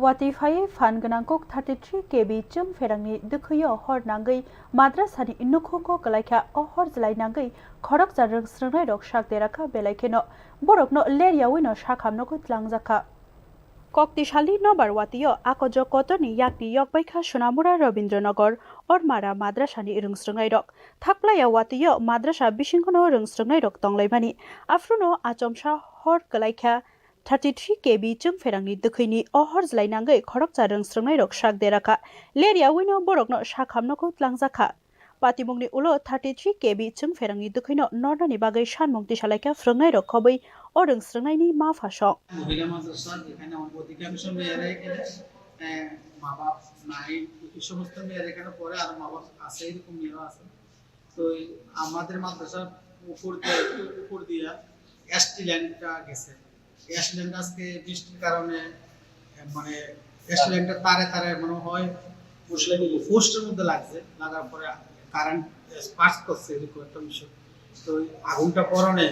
Watifai fan ganangkok 33 kb chung ferangni dukhuyo hor nangai madrasani innukhoko kalaikha o hor zlai nangai khorok jarang srangnai rok shak deraka belaikeno borokno leria wino shakhamno ko tlangjaka Koktishalli nobar watiyo akojo kotoni yakni yokbaikha Sonamura Rabindranagar Ormara madrasani irungsrungai rok thakplaya watiyo madrasa bisingkono rungsrungai rok tonglaimani afruno achomsa hor kalaikha 33 kb chung ferangni dukhini ohor zlainangai khorokcha rungsrungai rok shak deraka leria wino borokno shakhamno ko tlangjaka Patimungni ulo 33 kb chung ferangni dukhino nornani bagai shanmungti salaika frungnai rok khobai o rungsrungaini ma phasok মহিলা মাদ্রাসা যেখানে অধিকাংশ মেয়েরা এখানে মা বাপ নাই এই সমস্ত মেয়েরা এখানে পড়ে আর মা বাপ আছে এরকম মেয়েরা আছে তো আমাদের মাদ্রাসার উপর দিয়া এসটি ল্যান্ডটা গেছে এসটি ল্যান্ড আজকে বৃষ্টির কারণে মানে এসটি ল্যান্ডটা তারে মনে হয় পোস্টের মধ্যে লাগছে লাগার পরে কারেন্ট পাস করছে এরকম একটা বিষয় তো আগুনটা পরনে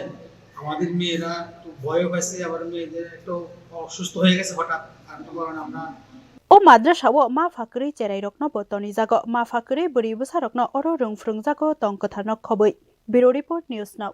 আমাদের মেয়েরা একটু ভয় পাইছে আবার মেয়েদের একটু অসুস্থ হয়ে গেছে হঠাৎ কারণটা কারণে আমরা O madrasawo ma fakri cherai rokno botoni jago ma fakri buri busa rokno oro rungfrung jago tongkotharno khoboi Bureau Report News Now